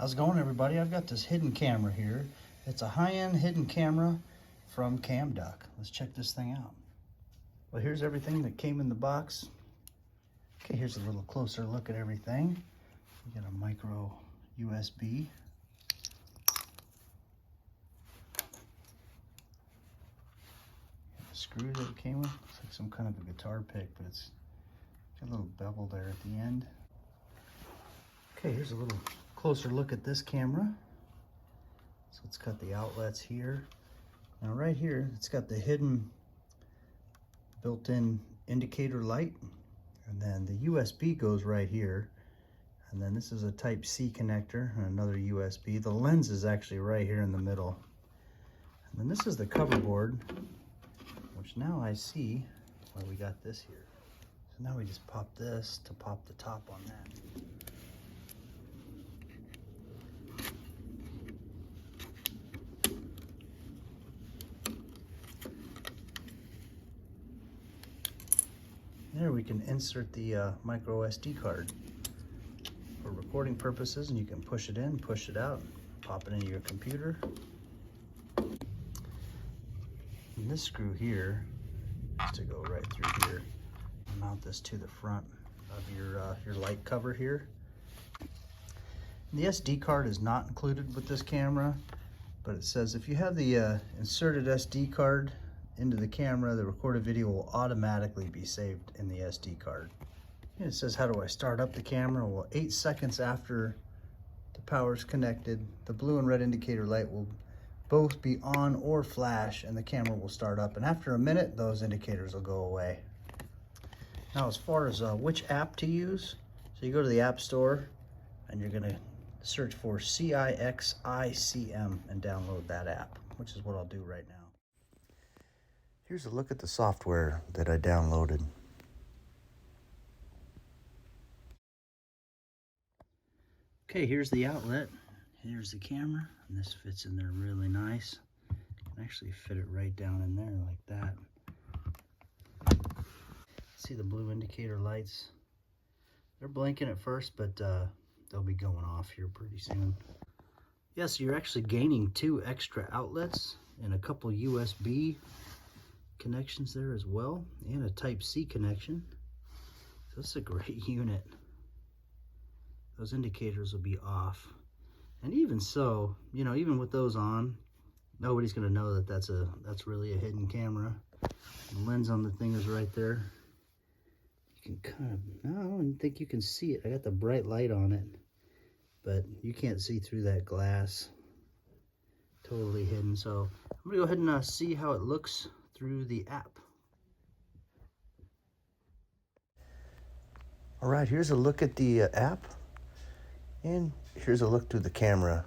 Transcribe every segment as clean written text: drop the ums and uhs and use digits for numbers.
How's it going, everybody? I've got this hidden camera here. It's a high-end hidden camera from CamDuck. Let's check this thing out. Well, here's everything that came in the box. Okay, here's a little closer look at everything. You got a micro USB. The screw that it came with. Looks like some kind of a guitar pick, but it's got a little bevel there at the end. Okay, here's a little closer look at this camera. So it's got the outlets here. Now right here, it's got the hidden built-in indicator light. And then the USB goes right here. And then this is a Type-C connector and another USB. The lens is actually right here in the middle. And then this is the cover board, which now I see why we got this here. So now we just pop this to pop the top on that. There we can insert the micro SD card for recording purposes, and you can push it in, push it out, pop it into your computer. And this screw here is to go right through here. Mount this to the front of your light cover here. And the SD card is not included with this camera, but it says if you have the inserted SD card into the camera, the recorded video will automatically be saved in the SD card. And it says, how do I start up the camera? Well, 8 seconds after the power's connected, the blue and red indicator light will both be on or flash, and the camera will start up. And after a minute, those indicators will go away. Now, as far as which app to use, so you go to the App Store, and you're gonna search for CIXICM and download that app, which is what I'll do right now. Here's a look at the software that I downloaded. Okay, here's the outlet. Here's the camera, and this fits in there really nice. You can actually fit it right down in there like that. See the blue indicator lights? They're blinking at first, but they'll be going off here pretty soon. Yeah, so you're actually gaining 2 extra outlets and a couple USB connections there as well, and a Type-C connection. So this is a great unit. Those indicators will be off, and even so, you know, even with those on, nobody's going to know that that's really a hidden camera. The lens on the thing is right there. You can kind of, no, I don't think you can see it. I got the bright light on it, but you can't see through that glass. Totally hidden. So I'm gonna go ahead and see how it looks through the app. All right, here's a look at the app, and here's a look through the camera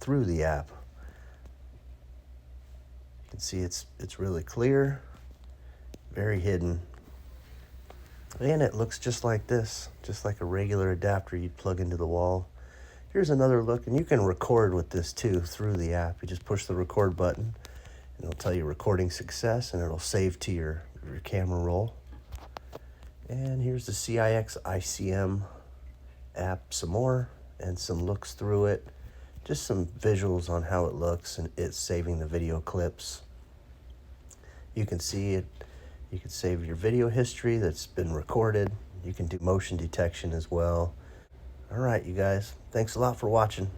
through the app. You can see it's really clear, very hidden, and it looks just like this, just like a regular adapter you'd plug into the wall. Here's another look, and you can record with this too through the app. You just push the record button, and it'll tell you recording success, and it'll save to your camera roll. And here's the CIXICM app some more, and some looks through it. Just some visuals on how it looks, and it's saving the video clips. You can see it. You can save your video history that's been recorded. You can do motion detection as well. All right, you guys, thanks a lot for watching.